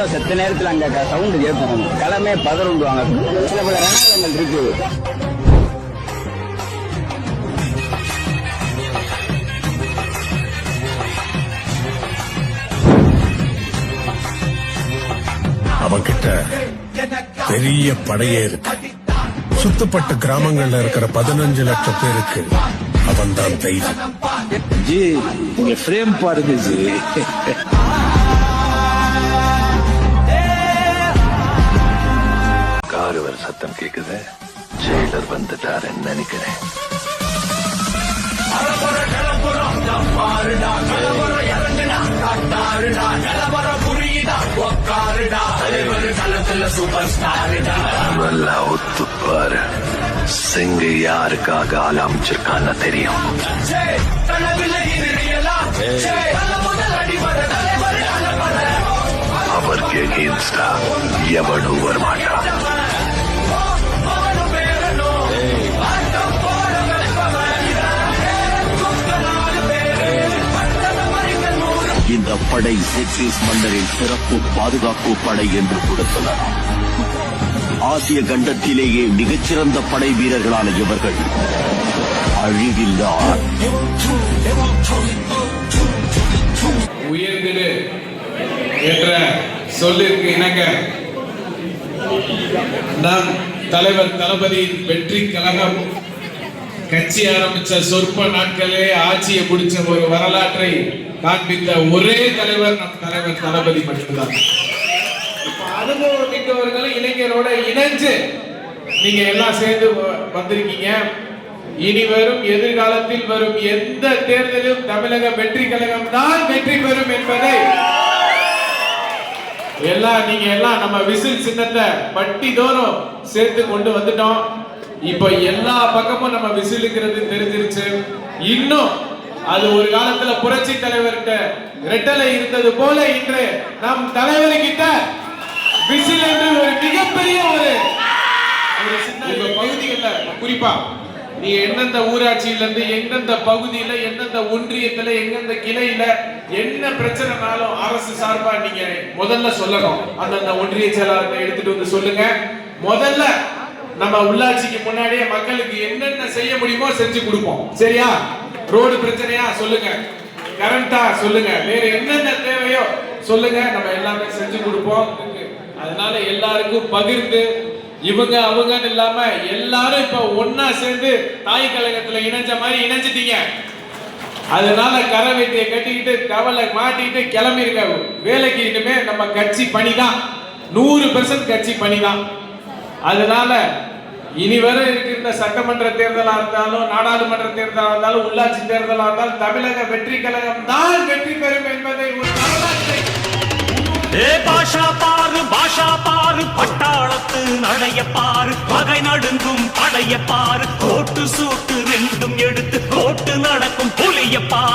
இன்னும் செத்த நேரத்தில் அங்க சவுண்டு கேட்கும், கிளமே பதறுண்டுவாங்க. சில பல ரணங்கள் இருக்கு. அவன்கிட்ட பெரிய படையே இருக்கு. சுத்தப்பட்ட கிராமங்கள்ல இருக்கிற 15 லட்சம் பேருக்கு அவன் தான் தைரியம். ஜி நீங்க ஃப்ரேம் பாருங்க ஜி. காருவர் சத்தம் கேக்குது. ஜெயிலர் வந்துட்டாருன்னு நினைக்கிறேன். நல்லா ஒத்துப்பாரு. சிங்க யாருக்காக ஆள் அமைச்சிருக்கான்னு தெரியும். அவருக்கு எகெயின்ஸ்டா எவனும் வரமாட்டான். இந்த படை செக்ஸிஸ் மன்னரின் சிறப்பு பாதுகாப்பு படை என்று கூட சொல்லலாம். ஆசிய கண்டத்திலேயே மிகச்சிறந்த படை வீரர்களான இவர்கள் அழிவில்லார். உயர்ந்திடு என்ற சொல்லிற்கு இணங்க நம் தலைவர் தளபதியின் வெற்றி கழகம் கட்சி ஆரம்பிச்ச சொற்ப நாட்களே ஆட்சியை பிடிச்ச ஒரு வரலாற்றை காண்பித்த ஒரே தலைவர் நம் தலைவர் தளபதி மட்டும்தான். அனுபவம் மிக்கவர்களும் இளைஞரோட இணைஞ்சு நீங்க எல்லாம் சேர்ந்து வந்திருக்கீங்க. இனி வரும் எதிர்காலத்தில் வரும் எந்த தேர்தலும் தமிழக வெற்றி கழகம் தான் வெற்றி பெறும் என்பதை நீங்க எல்லாம் நம்ம விசில் சின்னத்தை பட்டி தோறும் சேர்த்து கொண்டு வந்துட்டோம். இப்ப எல்லா பக்கமும் நம்ம விசிலுங்கிறது தெரிஞ்சிருச்சு. இன்னும் அது ஒரு காலத்துல புரட்சி தலைவர்கிட்ட ரெட்டலை இருந்தது போல இன்று நம் தலைவர்கிட்ட விசில் என்று ஒரு மிகப்பெரிய ஒரு பகுதிகளில் குறிப்பா நீ எந்தெந்த ஊராட்சியில இருந்து எந்தெந்த பகுதியில எந்தெந்த ஒன்றியத்துல எந்தெந்த கிளையில என்ன பிரச்சனைனாலும் அரசு சார்பா நீங்க முதல்ல சொல்லணும். அந்தந்த ஒன்றிய செயலாளர்களை எடுத்துட்டு வந்து சொல்லுங்க. முதல்ல நம்ம உள்ளாட்சிக்கு முன்னாடியே மக்களுக்கு என்னென்ன செய்ய முடியுமோ செஞ்சு கொடுப்போம். சரியா? ரோடு பிரச்சனையா சொல்லுங்க, கரண்டா சொல்லுங்க, வேற என்னென்ன தேவையோ சொல்லுங்க, நம்ம எல்லாமே செஞ்சு கொடுப்போம். அதனால எல்லாருக்கும் பகிர்ந்து இவங்க அவங்கன்னு இல்லாம எல்லாரும் இப்ப ஒன்னா சேர்ந்து தாய் கழகத்துல இணைஞ்ச மாதிரி இணைஞ்சிட்டீங்க. அதனால கரை வெட்டியை கட்டிக்கிட்டு கவலை மாட்டிக்கிட்டு கிளம்பிருக்க. வேலைக்கு இனிமே நம்ம கட்சி பணிதான், 100% கட்சி பணிதான். அதனால இனி வர இருக்கின்ற சட்டமன்ற தேர்தலா இருந்தாலும் நாடாளுமன்ற தேர்தலா இருந்தாலும் உள்ளாட்சி தேர்தலா இருந்தாலும் தமிழக வெற்றி கழகம் தான் வெற்றி பெறும் என்பதை ஒரு வரலாற்றை பாஷா பாரு பட்டாளத்து நடைய பாரு, பகை நடுங்கும் படைய பாரு, கோட்டு சூட்டு ரெண்டும் எடுத்து கோட்டு நடக்கும் புலிய பாரு.